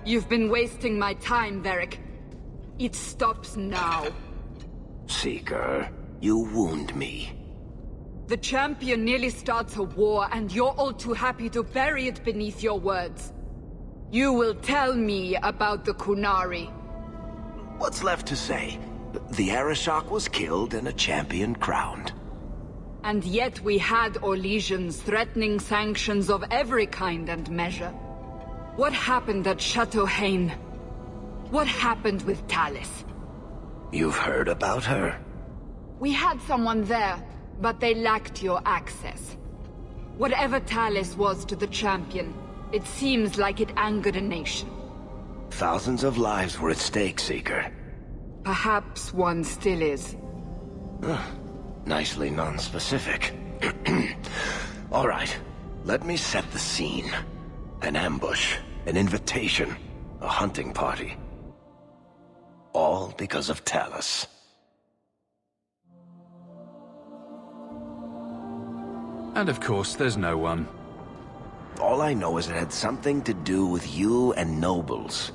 You've been wasting my time, Varric. It stops now. Seeker, you wound me. The champion nearly starts a war, and you're all too happy to bury it beneath your words. You will tell me about the Qunari. What's left to say? The Arishok was killed and a champion crowned. And yet we had Orlesians threatening sanctions of every kind and measure. What happened at Chateau Hain? What happened with Tallis? You've heard about her? We had someone there, but they lacked your access. Whatever Tallis was to the champion, it seems like it angered a nation. Thousands of lives were at stake, Seeker. Perhaps one still is. Nicely non-specific. All right, let me set the scene. An ambush, an invitation, a hunting party. All because of Tallis. And of course, there's no one. All I know is it had something to do with you and nobles.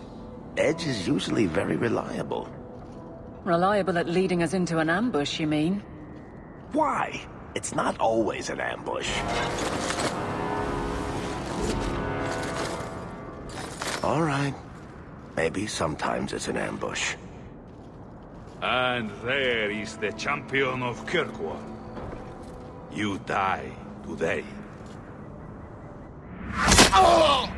Edge is usually very reliable. Reliable at leading us into an ambush, you mean? Why? It's not always an ambush. All right. Maybe sometimes it's an ambush. And there is the champion of Kirkwall. You die today. Oh!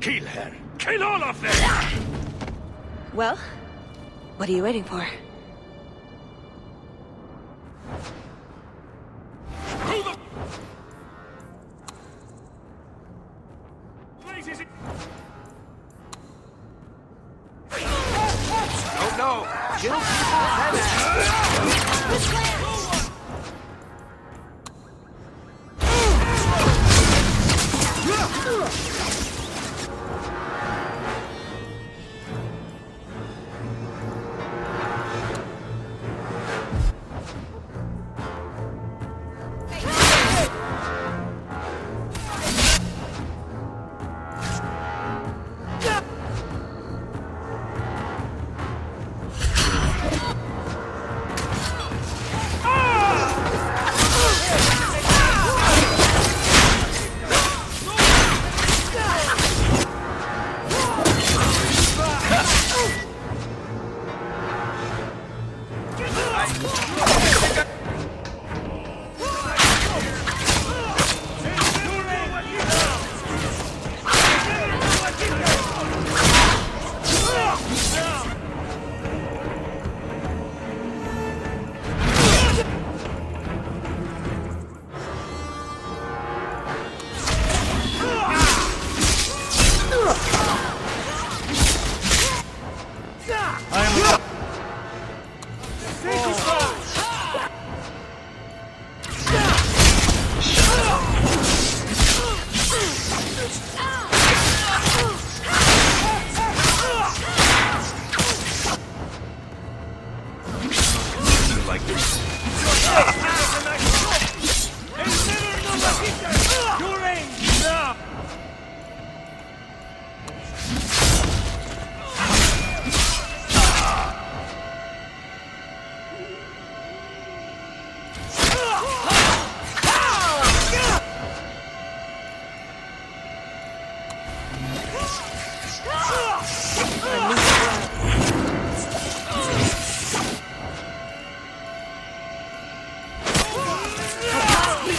Kill her! Kill all of them! Well, what are you waiting for? Oh no! Kill people!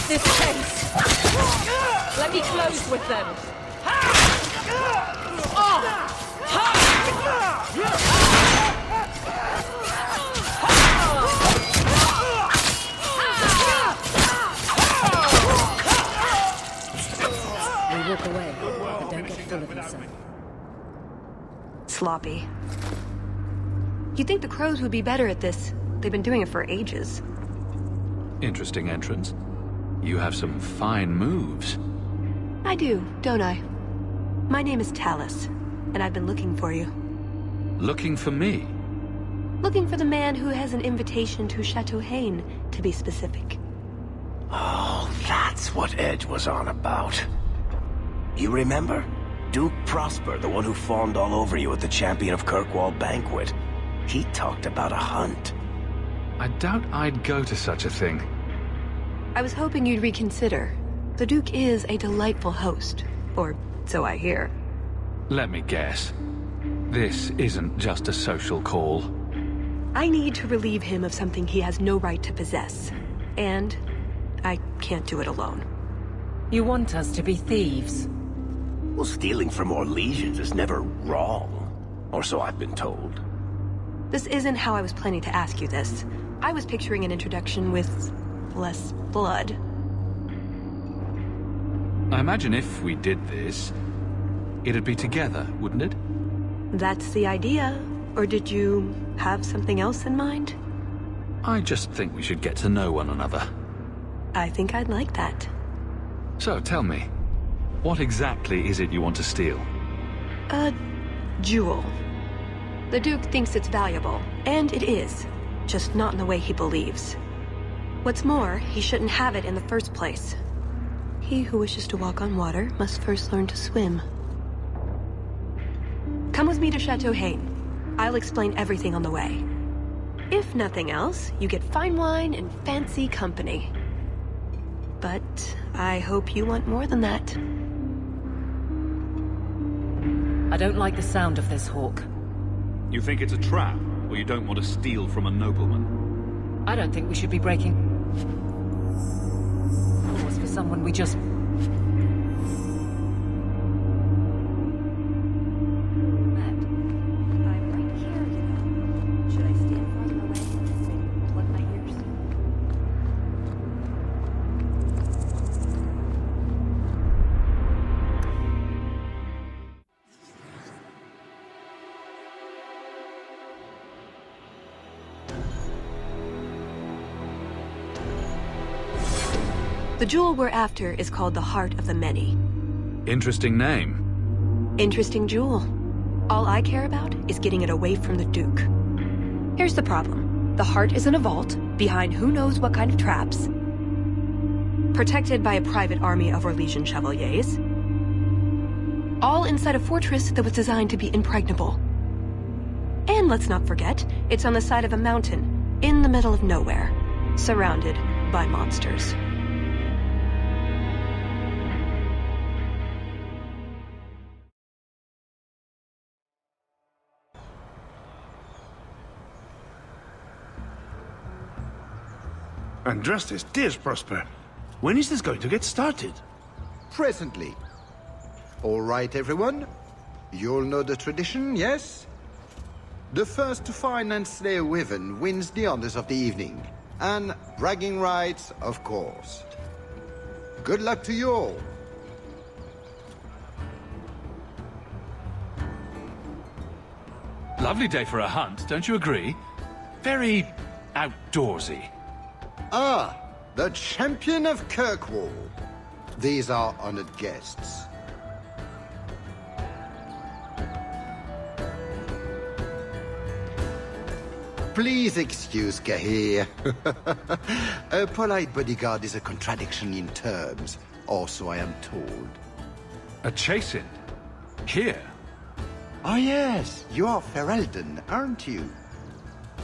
This place! Let me close with them. We walk away, but don't get full of yourself. Sloppy. You'd think the crows would be better at this. They've been doing it for ages. Interesting entrance. You have some fine moves. I do, don't I? My name is Tallis, and I've been looking for you. Looking for me? Looking for the man who has an invitation to Chateau Hain, to be specific. Oh, that's what Edge was on about. You remember? Duke Prosper, the one who fawned all over you at the Champion of Kirkwall banquet. He talked about a hunt. I doubt I'd go to such a thing. I was hoping you'd reconsider. The Duke is a delightful host, or so I hear. Let me guess. This isn't just a social call. I need to relieve him of something he has no right to possess. And I can't do it alone. You want us to be thieves? Well, stealing from Orlesians is never wrong. Or so I've been told. This isn't how I was planning to ask you this. I was picturing an introduction with less blood. I imagine if we did this, it'd be together, wouldn't it? That's the idea. Or did you have something else in mind? I just think we should get to know one another. I think I'd like that. So tell me, what exactly is it you want to steal? A jewel. The Duke thinks it's valuable, and it is. Just not in the way he believes. What's more, he shouldn't have it in the first place. He who wishes to walk on water must first learn to swim. Come with me to Chateau Hain. I'll explain everything on the way. If nothing else, you get fine wine and fancy company. But I hope you want more than that. I don't like the sound of this, Hawke. You think it's a trap, or you don't want to steal from a nobleman? I don't think we should be breaking laws for someone we just... met. I'm right here, you know. Should I stand farther away? Maybe plug my ears. The jewel we're after is called the Heart of the Many. Interesting name. Interesting jewel. All I care about is getting it away from the Duke. Here's the problem. The heart is in a vault, behind who knows what kind of traps, protected by a private army of Orlesian chevaliers, all inside a fortress that was designed to be impregnable. And let's not forget, it's on the side of a mountain, in the middle of nowhere, surrounded by monsters. And Justice, dears Prosper, when is this going to get started? Presently. All right, everyone. You'll know the tradition, yes? The first to find and slay a wyvern wins the honors of the evening. And bragging rights, of course. Good luck to you all. Lovely day for a hunt, don't you agree? Very outdoorsy. Ah, the Champion of Kirkwall. These are honored guests. Please excuse Cahir. A polite bodyguard is a contradiction in terms, or so I am told. A chase-in? Here? Oh yes, you are Ferelden, aren't you?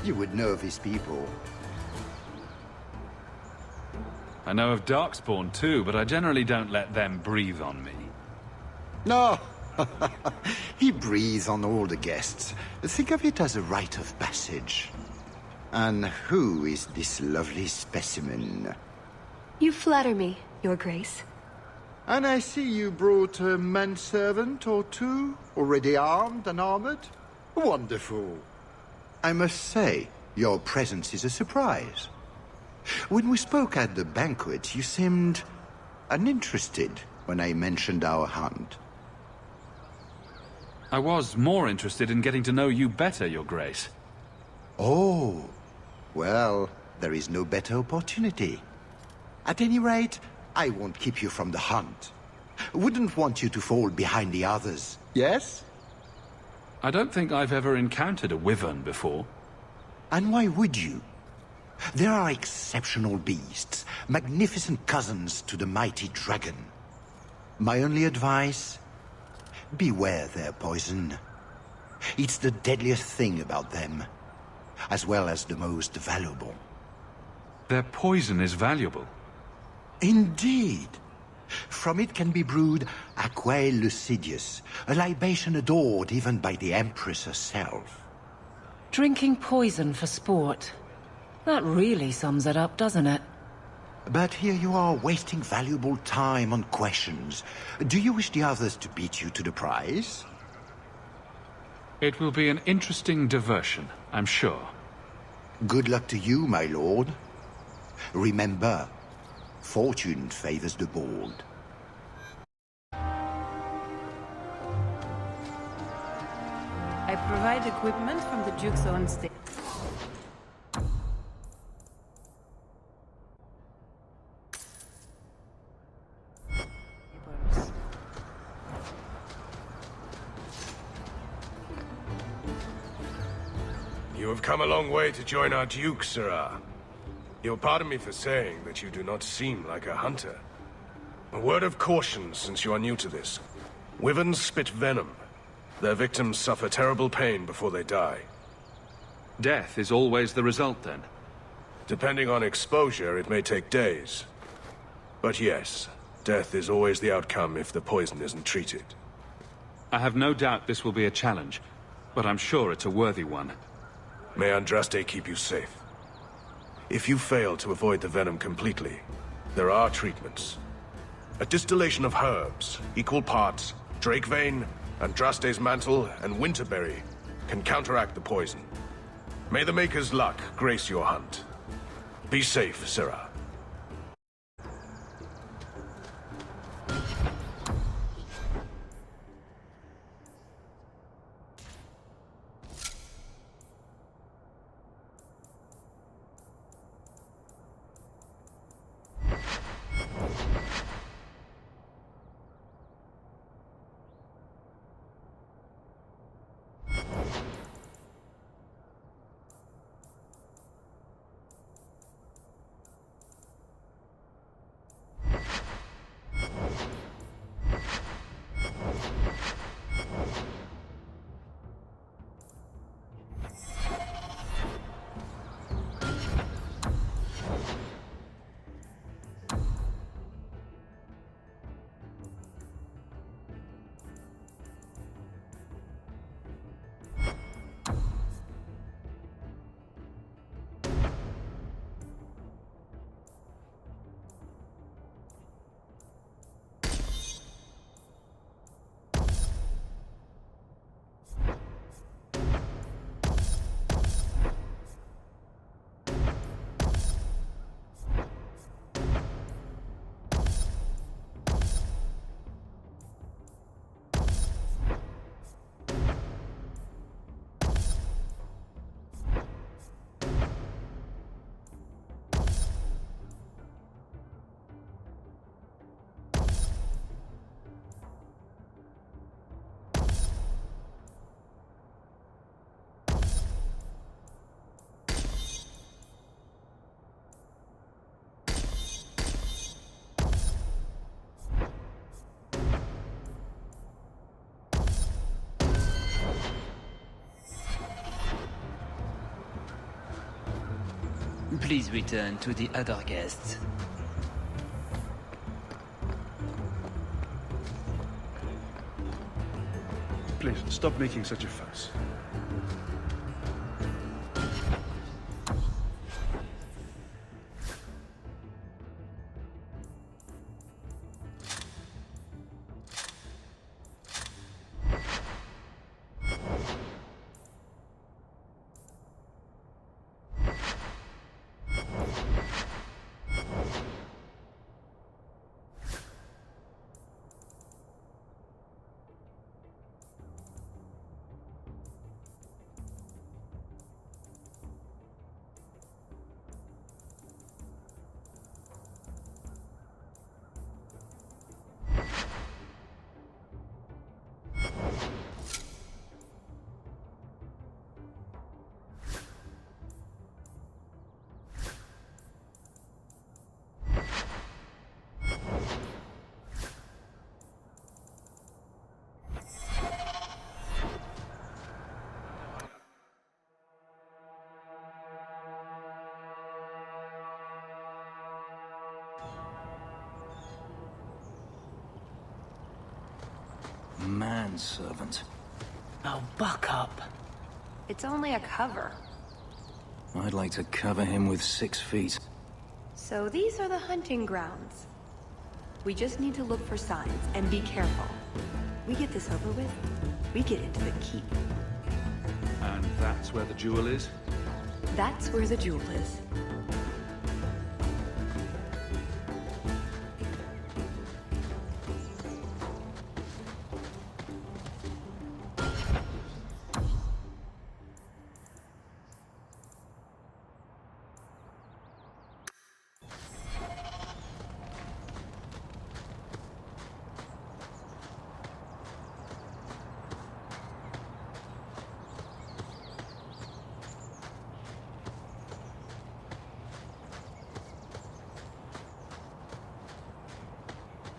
You would know of his people. I know of Darkspawn too, but I generally don't let them breathe on me. No, he breathes on all the guests. Think of it as a rite of passage. And who is this lovely specimen? You flatter me, Your Grace. And I see you brought a manservant or two, already armed and armored. Wonderful. I must say, your presence is a surprise. When we spoke at the banquet, you seemed uninterested when I mentioned our hunt. I was more interested in getting to know you better, Your Grace. Oh, well, there is no better opportunity. At any rate, I won't keep you from the hunt. Wouldn't want you to fall behind the others, yes? I don't think I've ever encountered a wyvern before. And why would you? There are exceptional beasts, magnificent cousins to the mighty dragon. My only advice? Beware their poison. It's the deadliest thing about them, as well as the most valuable. Their poison is valuable. Indeed. From it can be brewed Aquae Lucidius, a libation adored even by the Empress herself. Drinking poison for sport. That really sums it up, doesn't it? But here you are wasting valuable time on questions. Do you wish the others to beat you to the prize? It will be an interesting diversion, I'm sure. Good luck to you, my lord. Remember, fortune favors the bold. I provide equipment from the Duke's own state. You have come a long way to join our Duke, Sirrah. You'll pardon me for saying that you do not seem like a hunter. A word of caution since you are new to this. Wyverns spit venom. Their victims suffer terrible pain before they die. Death is always the result, then? Depending on exposure, it may take days. But yes, death is always the outcome if the poison isn't treated. I have no doubt this will be a challenge, but I'm sure it's a worthy one. May Andraste keep you safe. If you fail to avoid the venom completely, there are treatments. A distillation of herbs, equal parts, drake vein, Andraste's mantle, and winterberry can counteract the poison. May the Maker's luck grace your hunt. Be safe, Sirrah. Please return to the other guests. Please, stop making such a fuss. manservant. Oh, buck up. It's only a cover. I'd like to cover him with 6 feet. So these are the hunting grounds. We just need to look for signs and be careful. We get this over with, we get into the keep. And that's where the jewel is? That's where the jewel is.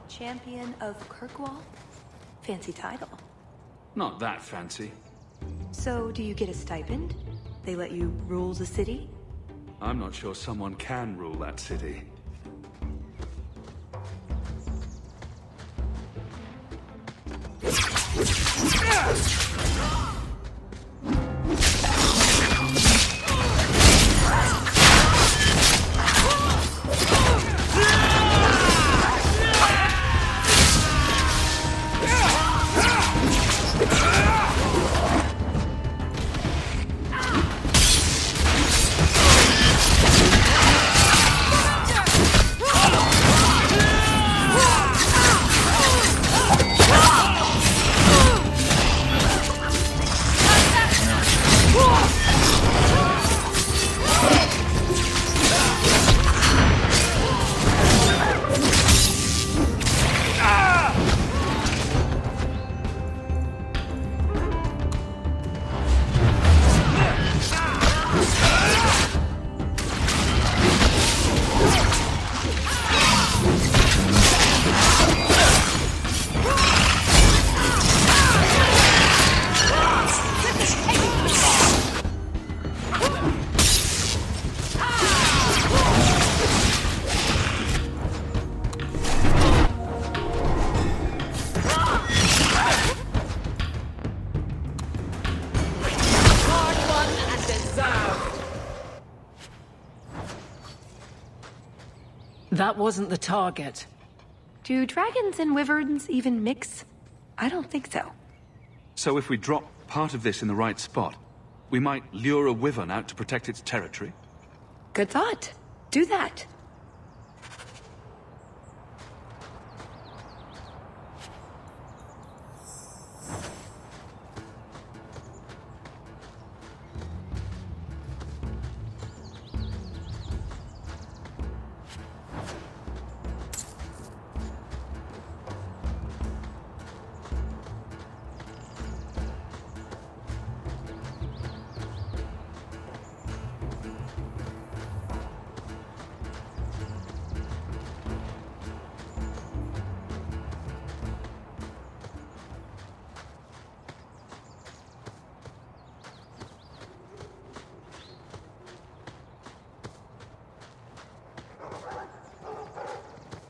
Champion of Kirkwall? Fancy title. Not that fancy. So, do you get a stipend? They let you rule the city? I'm not sure someone can rule that city. That wasn't the target. Do dragons and wyverns even mix? I don't think so. So if we drop part of this in the right spot, we might lure a wyvern out to protect its territory? Good thought. Do that.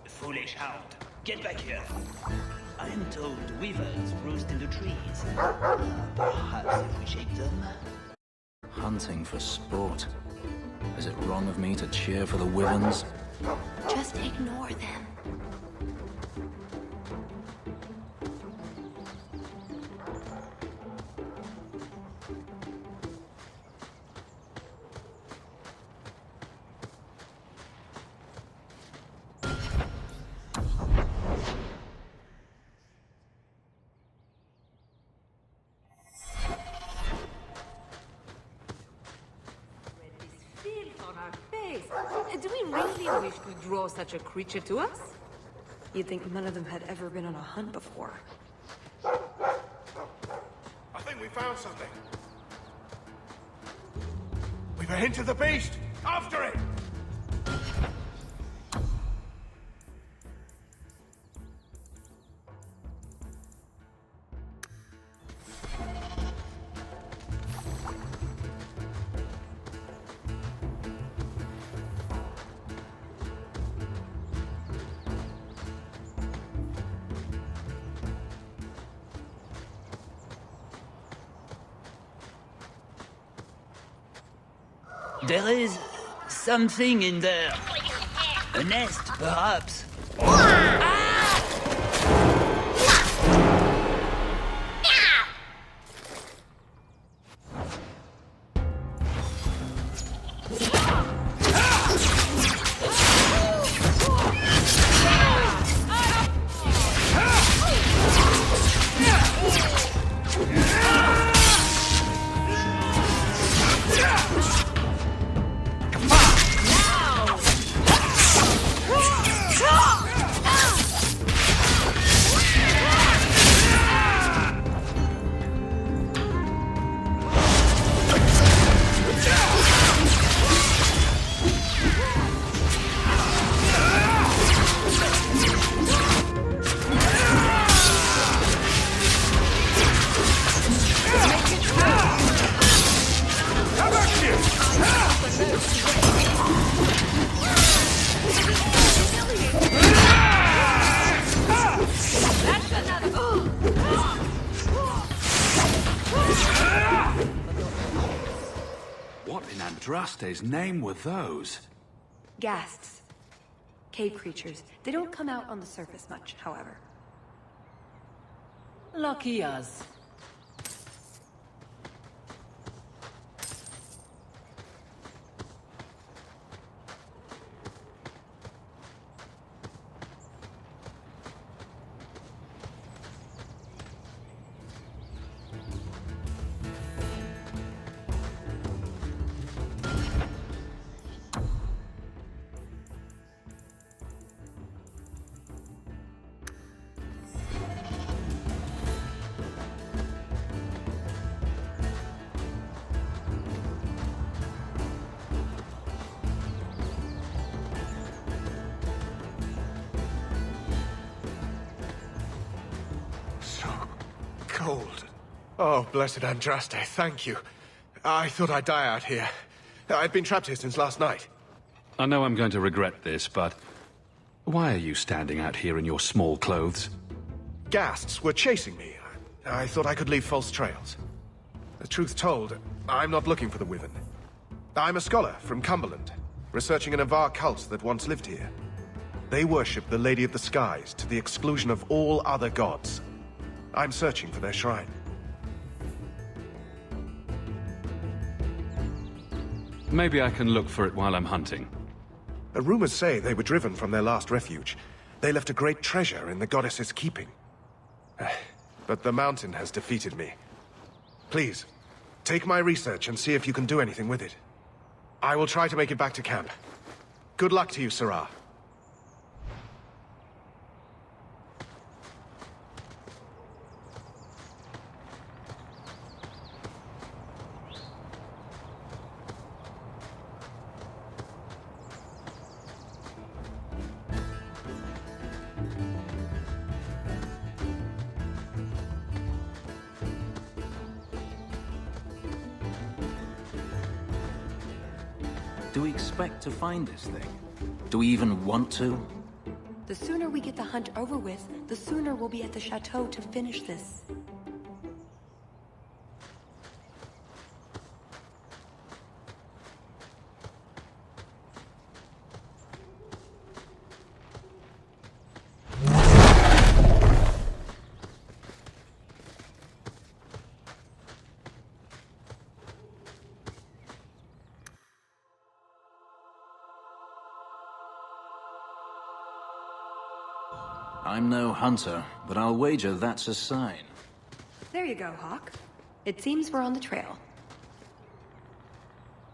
Foolish hound, get back here. I am told weavers roost in the trees. Perhaps if we shake them? Hunting for sport. Is it wrong of me to cheer for the wyverns? Just ignore them. Do we really wish to draw such a creature to us? You'd think none of them had ever been on a hunt before. I think we found something. We've a hint of the beast! After it! There is something in there. A nest, perhaps. What in Andraste's name were those? Ghasts. Cave creatures. They don't come out on the surface much, however. Lucky us. Cold. Oh, blessed Andraste, thank you. I thought I'd die out here. I've been trapped here since last night. I know I'm going to regret this, but why are you standing out here in your small clothes? Ghasts were chasing me. I thought I could leave false trails. The truth told, I'm not looking for the Wyvern. I'm a scholar from Cumberland, researching an Avar cult that once lived here. They worship the Lady of the Skies to the exclusion of all other gods. I'm searching for their shrine. Maybe I can look for it while I'm hunting. Rumors say they were driven from their last refuge. They left a great treasure in the goddess's keeping. But the mountain has defeated me. Please, take my research and see if you can do anything with it. I will try to make it back to camp. Good luck to you, Sarah. Do we expect to find this thing? Do we even want to? The sooner we get the hunt over with, the sooner we'll be at the chateau to finish this. I'm no hunter, but I'll wager that's a sign. There you go, Hawke. It seems we're on the trail.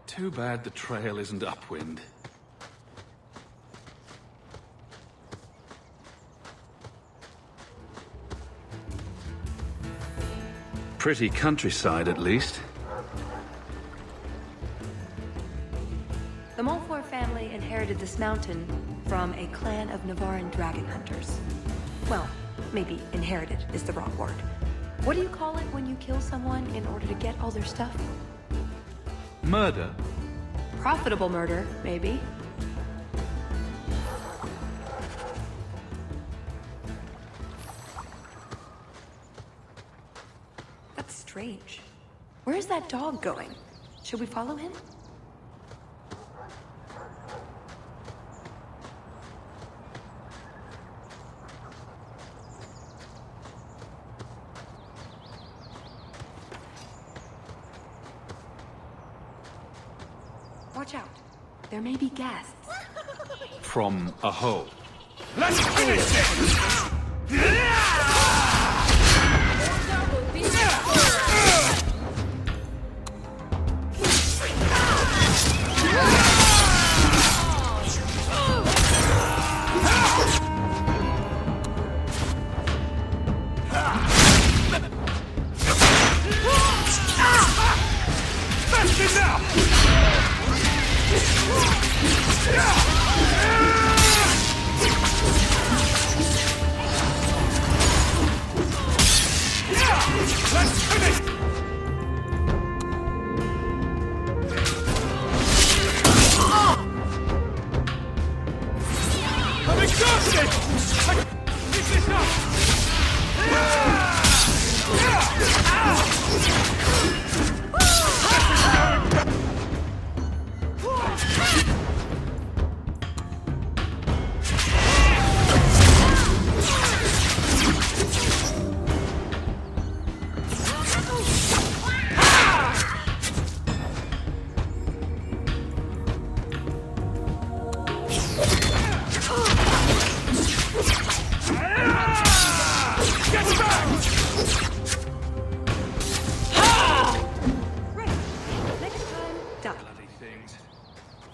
Too bad the trail isn't upwind. Pretty countryside, at least. The Montfort family inherited this mountain from a clan of Navarran dragon hunters. Well, maybe inherited is the wrong word. What do you call it when you kill someone in order to get all their stuff? Murder? Profitable murder, maybe. That's strange. Where's that dog going? Should we follow him? Watch out. There may be guests. From a hole. Let's finish this! That's enough! Let's finish! I'm exhausted! I can pick this up!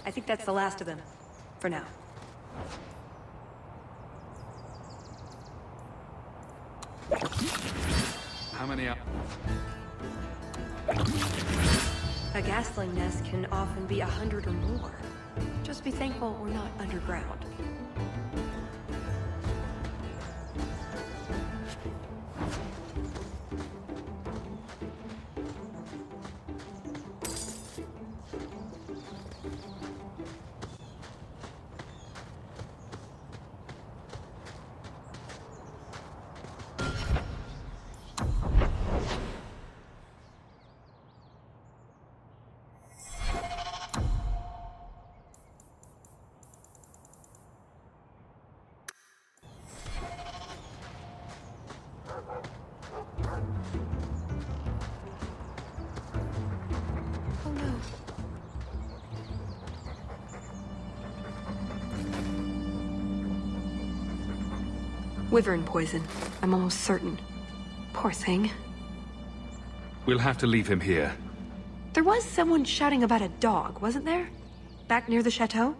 I think that's the last of them. For now. How many are... A gasling nest can often be 100 or more. Just be thankful we're not underground. Wyvern poison. I'm almost certain. Poor thing. We'll have to leave him here. There was someone shouting about a dog, wasn't there? Back near the chateau?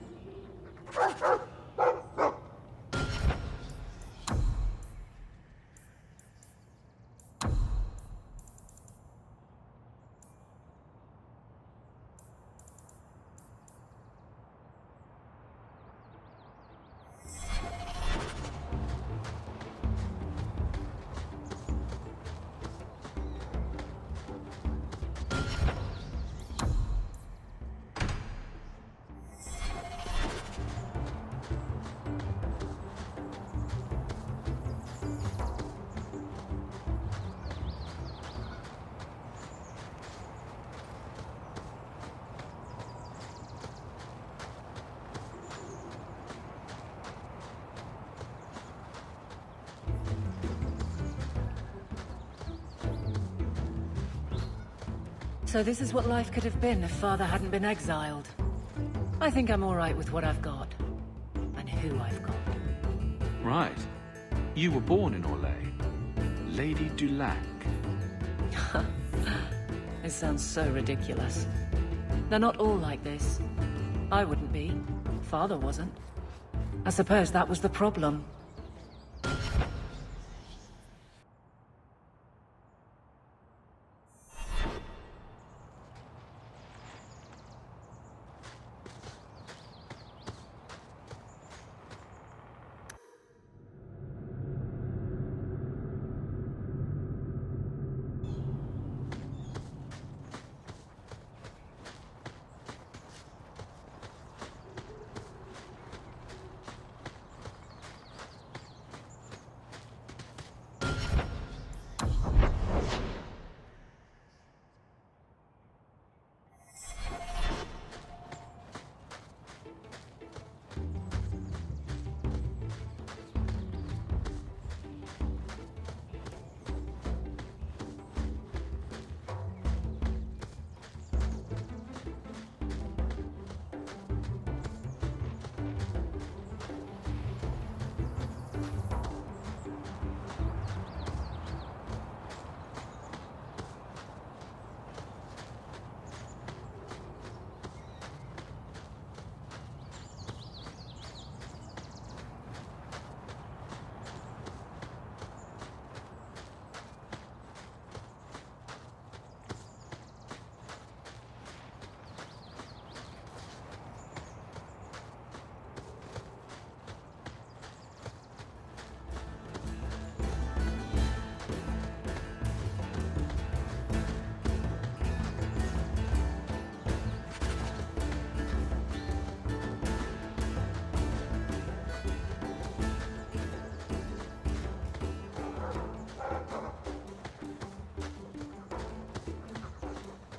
So this is what life could have been if Father hadn't been exiled. I think I'm all right with what I've got. And who I've got. Right. You were born in Orlais. Lady Dulac. It sounds so ridiculous. They're not all like this. I wouldn't be. Father wasn't. I suppose that was the problem.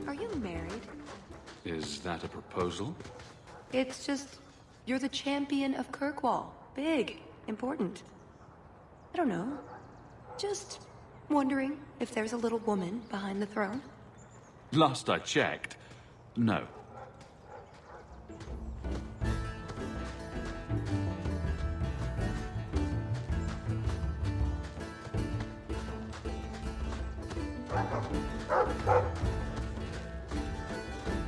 Are you married? Is that a proposal? It's just... you're the champion of Kirkwall. Big. Important. I don't know. Just wondering if there's a little woman behind the throne. Last I checked, no.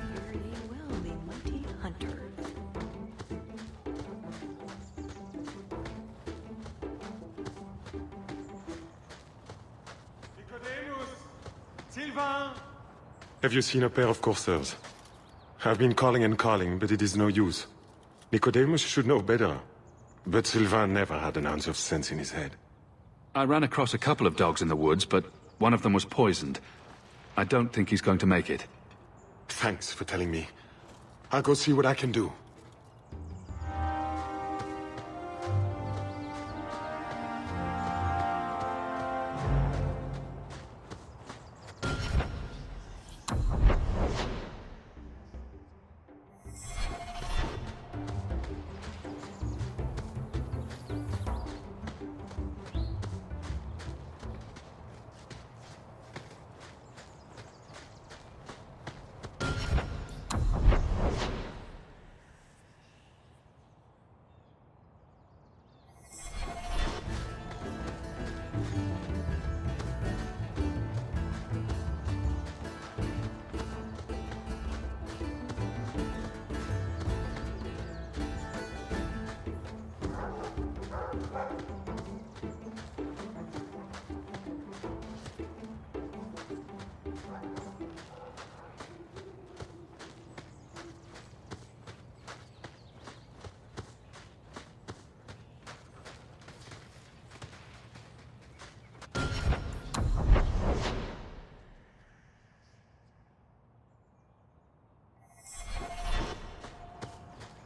Fare ye well, the mighty hunters. Have you seen a pair of coursers? I've been calling and calling, but it is no use. Nicodemus should know better. But Sylvain never had an ounce of sense in his head. I ran across a couple of dogs in the woods, but one of them was poisoned. I don't think he's going to make it. Thanks for telling me. I'll go see what I can do.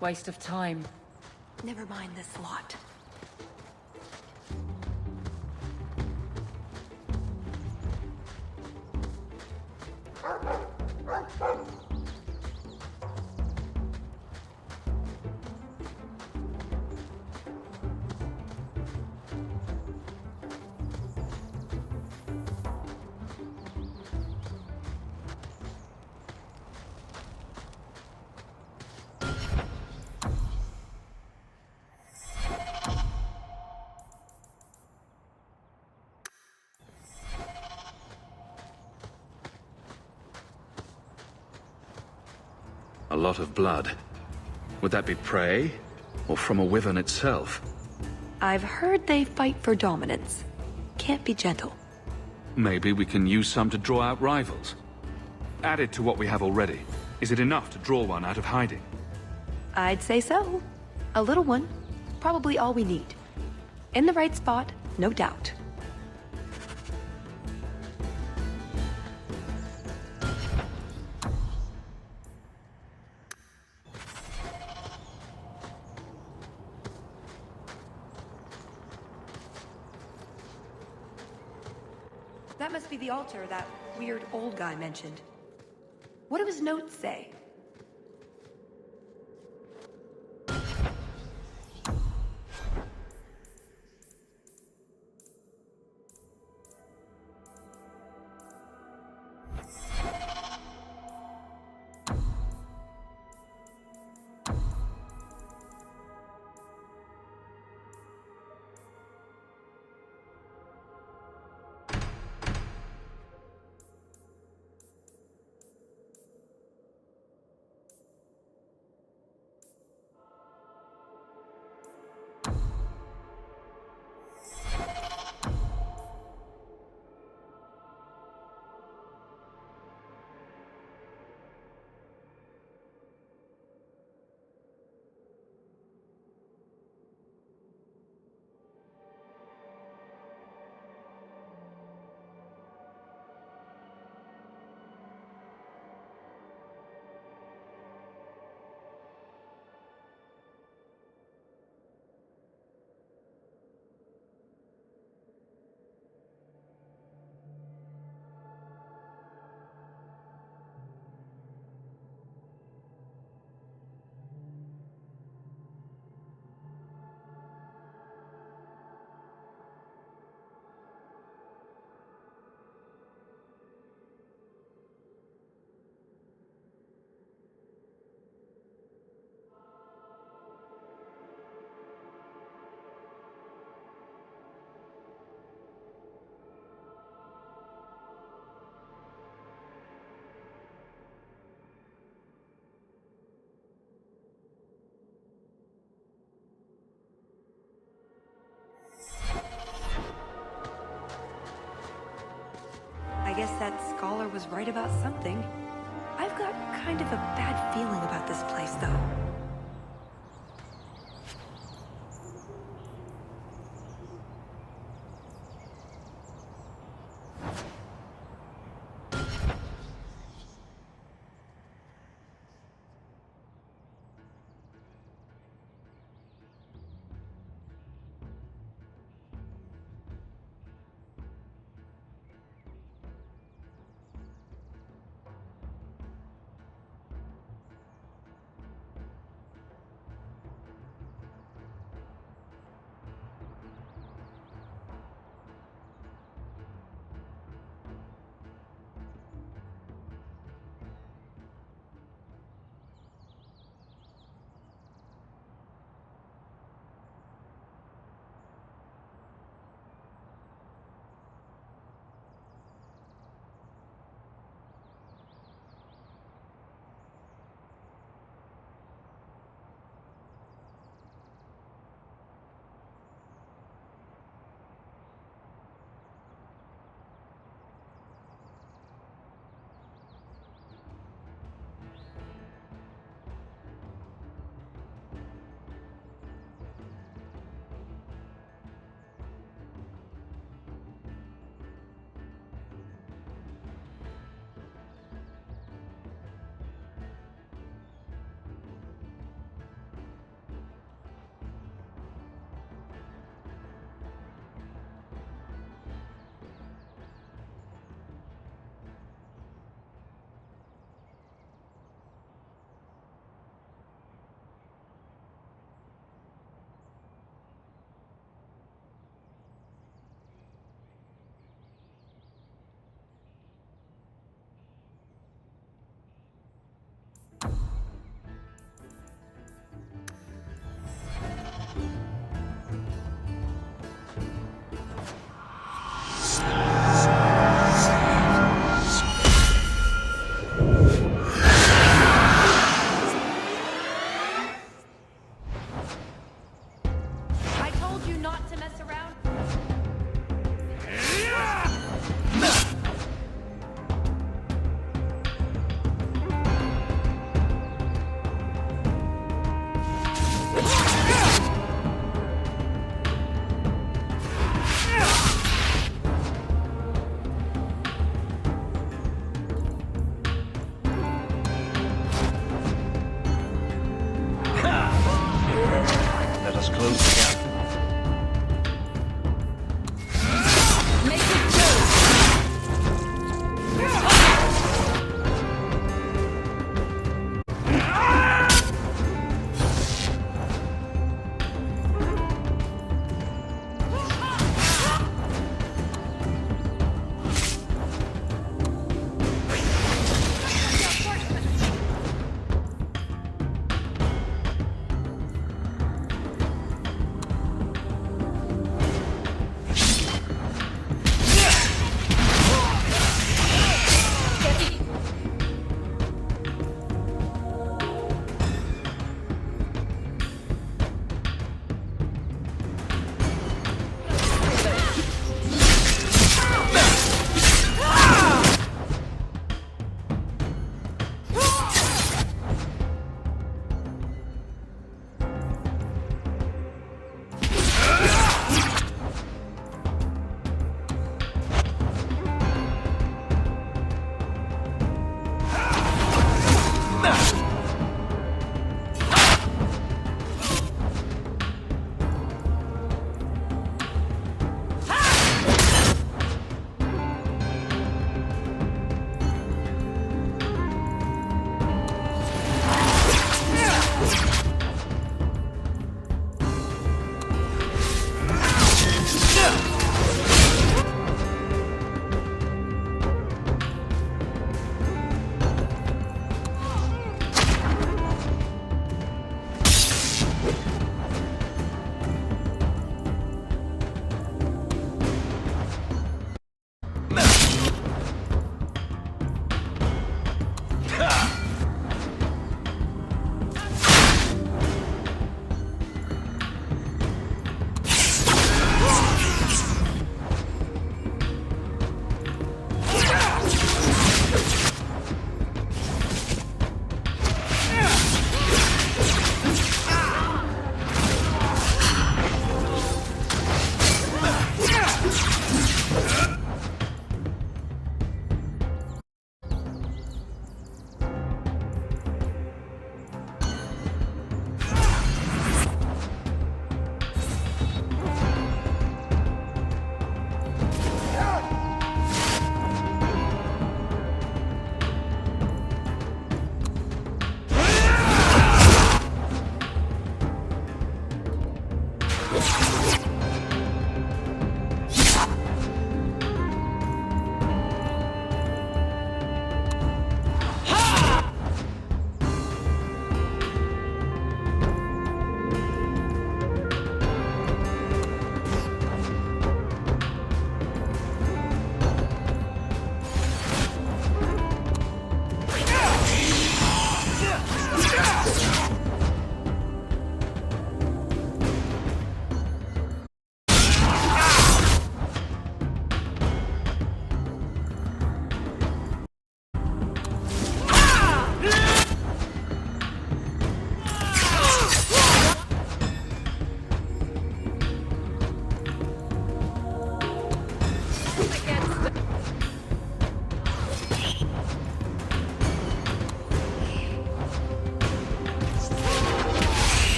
Waste of time. Never mind this lot. A lot of blood. Would that be prey? Or from a wyvern itself? I've heard they fight for dominance. Can't be gentle. Maybe we can use some to draw out rivals. Added to what we have already, is it enough to draw one out of hiding? I'd say so. A little one. Probably all we need. In the right spot, no doubt. That must be the altar that weird old guy mentioned. What do his notes say? guess that scholar was right about something. I've got kind of a bad feeling about this place, though.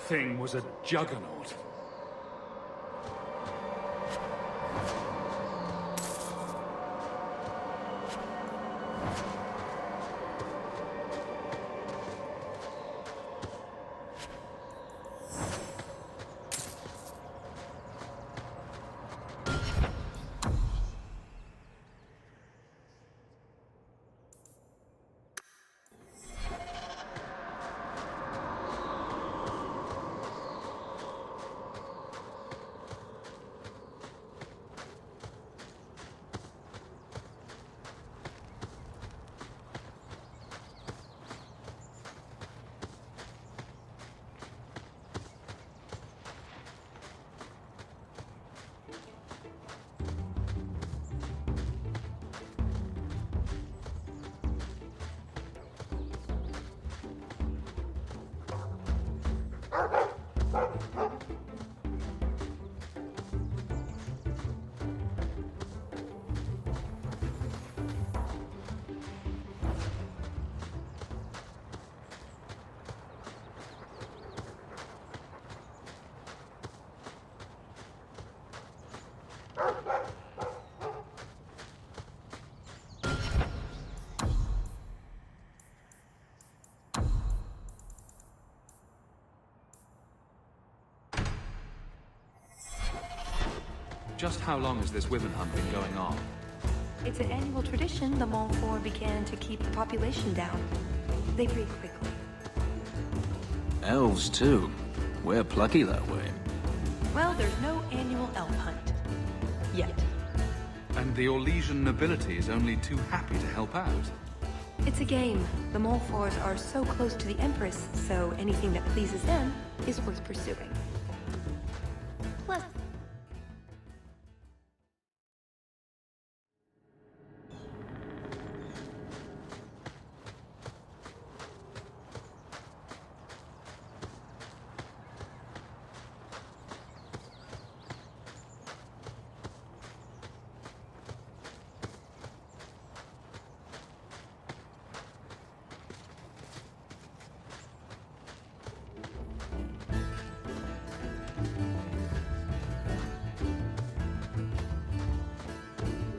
thing was a juggernaut. Just how long has this wyvern hunt been going on? It's an annual tradition the Montfort began to keep the population down. They breed quickly. Elves, too. We're plucky that way. Well, there's no annual elf hunt. Yet. And the Orlesian nobility is only too happy to help out. It's a game. The Mole Fours are so close to the Empress, so anything that pleases them is worth pursuing. Plus...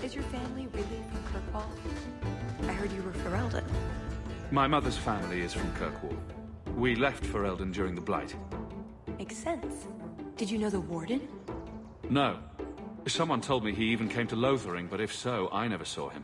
Is your family really from Kirkwall? I heard you were Ferelden. My mother's family is from Kirkwall. We left Ferelden during the Blight. Makes sense. Did you know the Warden? No. Someone told me he even came to Lothering, but if so, I never saw him.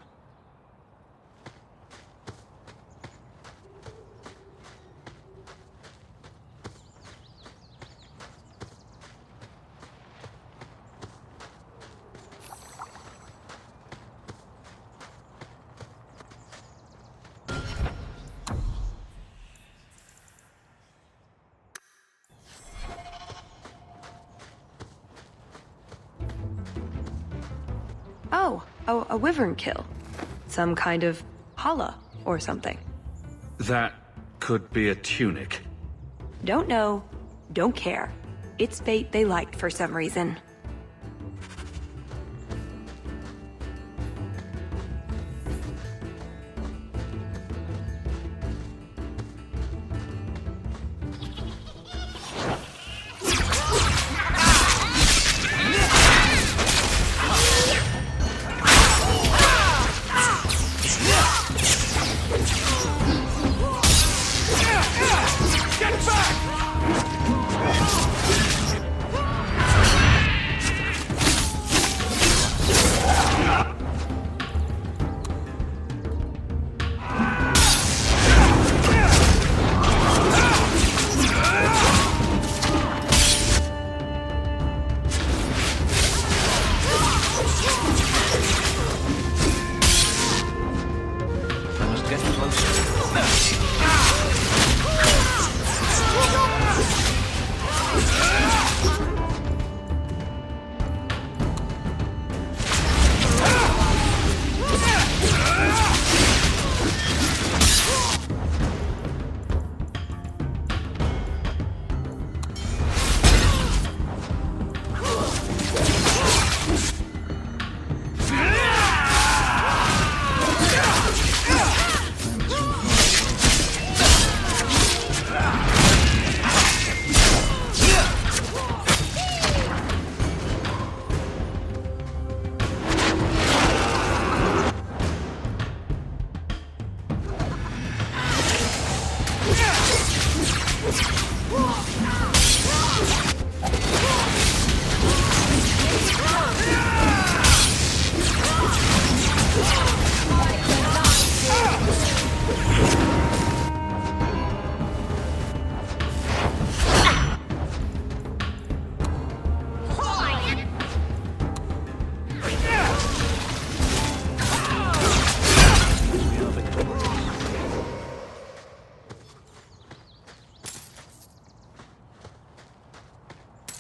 Oh, a wyvern kill. Some kind of holla or something. That could be a tunic. Don't know, don't care. It's fate they liked for some reason.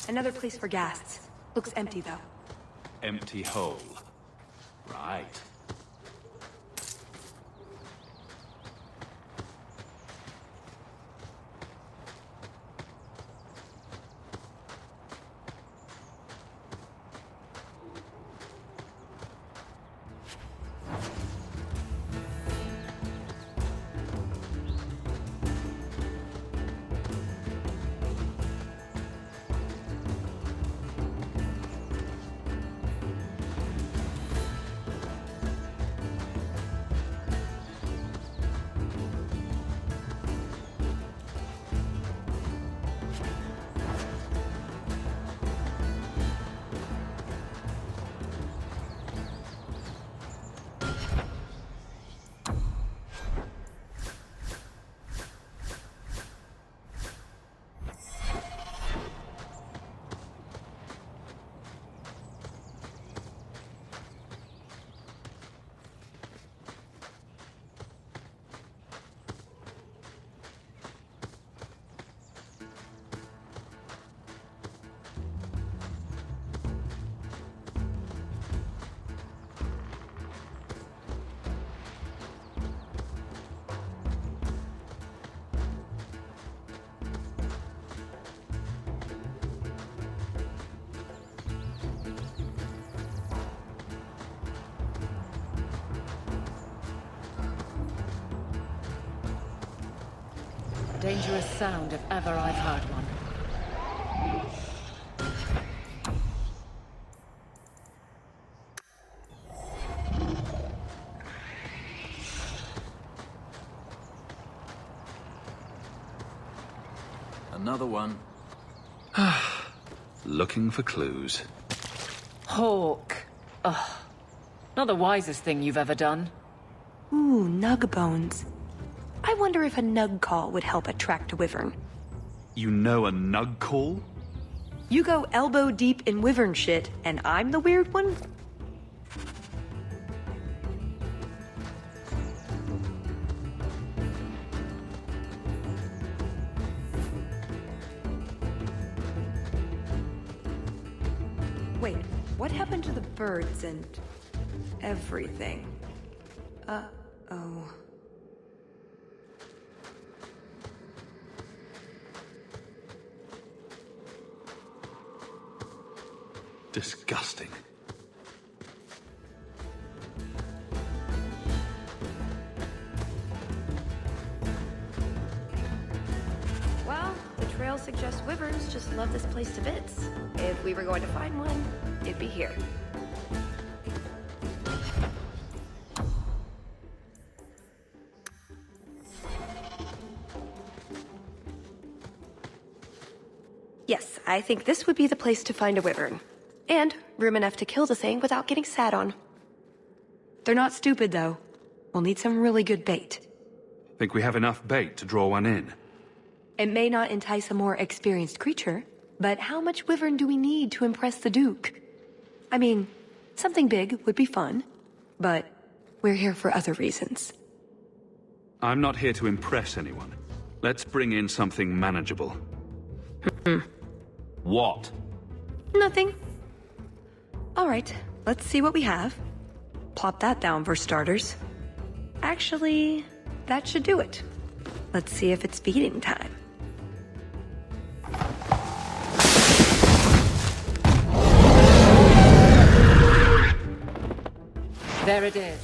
Another place for ghasts. Looks empty, though. Empty hole. Right. dangerous sound if ever I've heard one. Another one. Looking for clues. Hawke. Ugh. Not the wisest thing you've ever done. Ooh, nug bones. I wonder if a nug call would help attract a wyvern. You know a nug call? You go elbow deep in wyvern shit, and I'm the weird one? Wait, what happened to the birds and everything? Uh-oh. Disgusting. Well, the trail suggests wyverns just love this place to bits. If we were going to find one, it'd be here. Yes, I think this would be the place to find a wyvern. And room enough to kill the thing without getting sat on. They're not stupid, though. We'll need some really good bait. Think we have enough bait to draw one in? It may not entice a more experienced creature, but how much wyvern do we need to impress the Duke? I mean, something big would be fun, but we're here for other reasons. I'm not here to impress anyone. Let's bring in something manageable. What? Nothing. All right, let's see what we have. Plop that down for starters. Actually, that should do it. Let's see if it's feeding time. There it is.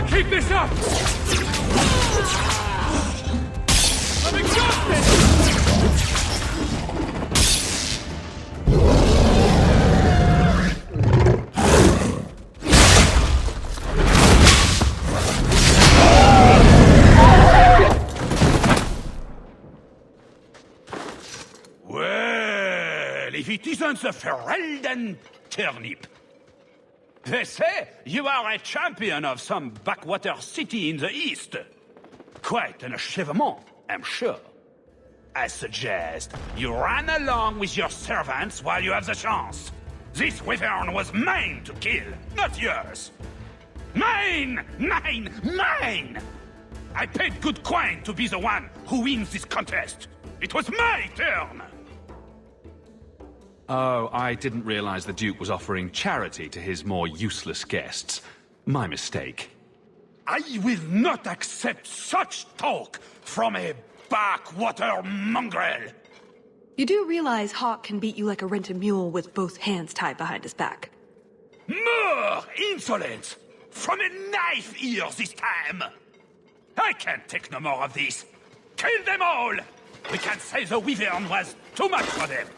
Keep this up! I'm exhausted! Well, if it isn't the Ferelden turnip. They say you are a champion of some backwater city in the east. Quite an achievement, I'm sure. I suggest you run along with your servants while you have the chance. This wyvern was mine to kill, not yours. Mine! Mine! Mine! I paid good coin to be the one who wins this contest. It was my turn! Oh, I didn't realize the Duke was offering charity to his more useless guests. My mistake. I will not accept such talk from a backwater mongrel! You do realize Hawke can beat you like a rented mule with both hands tied behind his back. More insolence! From a knife ear this time! I can't take no more of this! Kill them all! We can say the wyvern was too much for them!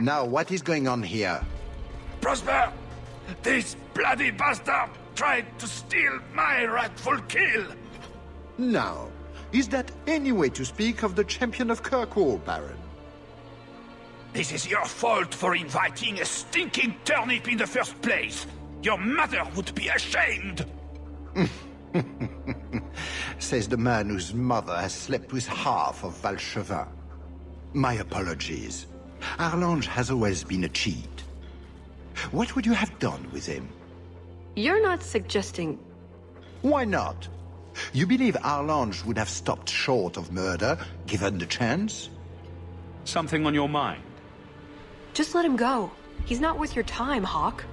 Now, what is going on here? Prosper! This bloody bastard tried to steal my rightful kill! Now, is that any way to speak of the champion of Kirkwall, Baron? This is your fault for inviting a stinking turnip in the first place! Your mother would be ashamed! Says the man whose mother has slept with half of Valchevin. My apologies. Arlange has always been a cheat. What would you have done with him? You're not suggesting... Why not? You believe Arlange would have stopped short of murder, given the chance? Something on your mind? Just let him go. He's not worth your time, Hawke.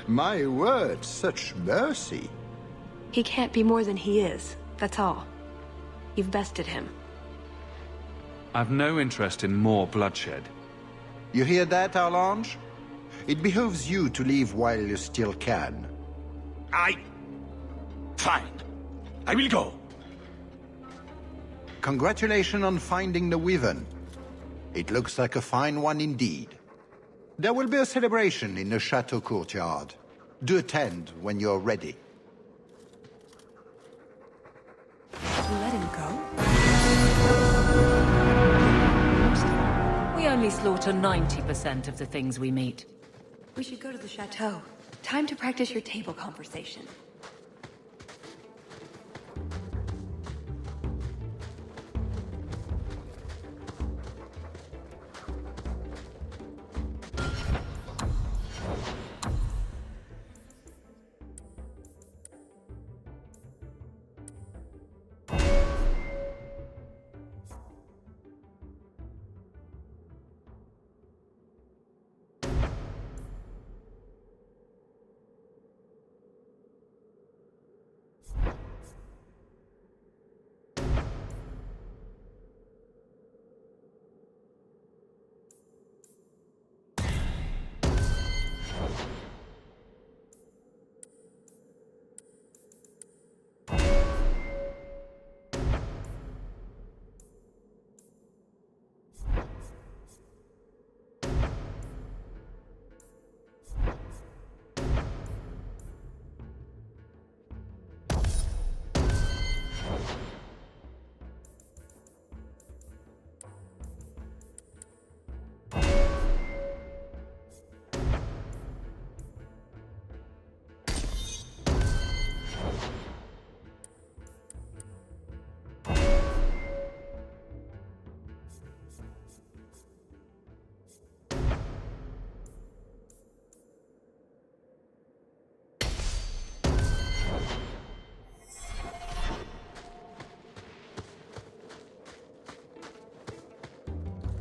My word, such mercy. He can't be more than he is, that's all. You've bested him. I've no interest in more bloodshed. You hear that, Arlange? It behooves you to leave while you still can. Fine. I will go. Congratulations on finding the Wyvern. It looks like a fine one indeed. There will be a celebration in the chateau courtyard. Do attend when you're ready. Let him go? We only slaughter 90% of the things we meet. We should go to the chateau. Time to practice your table conversation.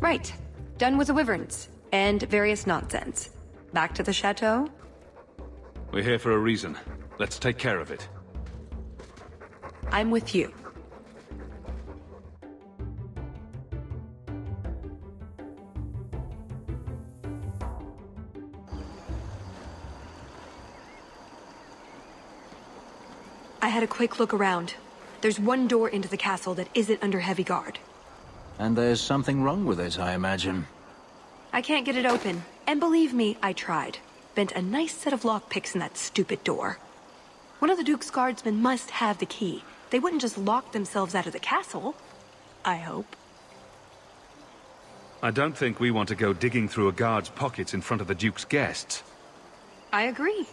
Right. Done with the wyverns. And various nonsense. Back to the chateau? We're here for a reason. Let's take care of it. I'm with you. I had a quick look around. There's one door into the castle that isn't under heavy guard. And there's something wrong with it, I imagine. I can't get it open. And believe me, I tried. Bent a nice set of lockpicks in that stupid door. One of the Duke's guardsmen must have the key. They wouldn't just lock themselves out of the castle. I hope. I don't think we want to go digging through a guard's pockets in front of the Duke's guests. I agree.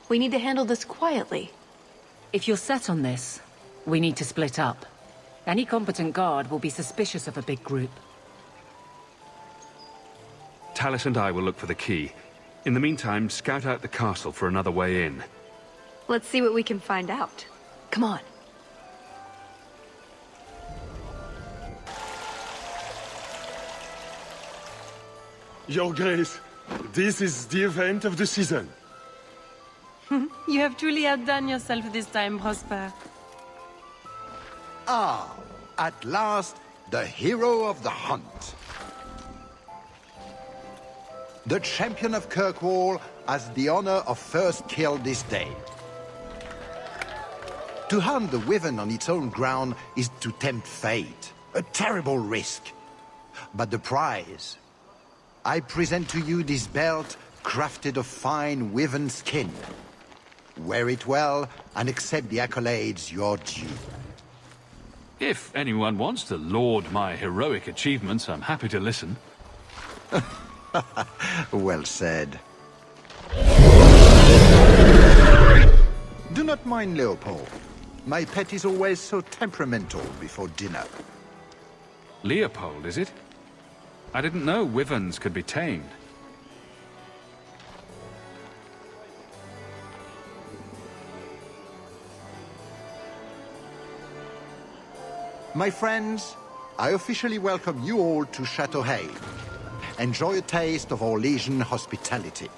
We need to handle this quietly. If you're set on this, we need to split up. Any competent guard will be suspicious of a big group. Tallis and I will look for the key. In the meantime, scout out the castle for another way in. Let's see what we can find out. Come on. Your Grace, this is the event of the season. You have truly outdone yourself this time, Prosper. Ah, at last, the hero of the hunt. The champion of Kirkwall has the honor of first kill this day. To hunt the Wyvern on its own ground is to tempt fate, a terrible risk. But the prize... I present to you this belt crafted of fine Wyvern skin. Wear it well and accept the accolades you're due. If anyone wants to laud my heroic achievements, I'm happy to listen. Well said. Do not mind Leopold. My pet is always so temperamental before dinner. Leopold, is it? I didn't know wyverns could be tamed. My friends, I officially welcome you all to Chateau Hain. Enjoy a taste of our Legion hospitality.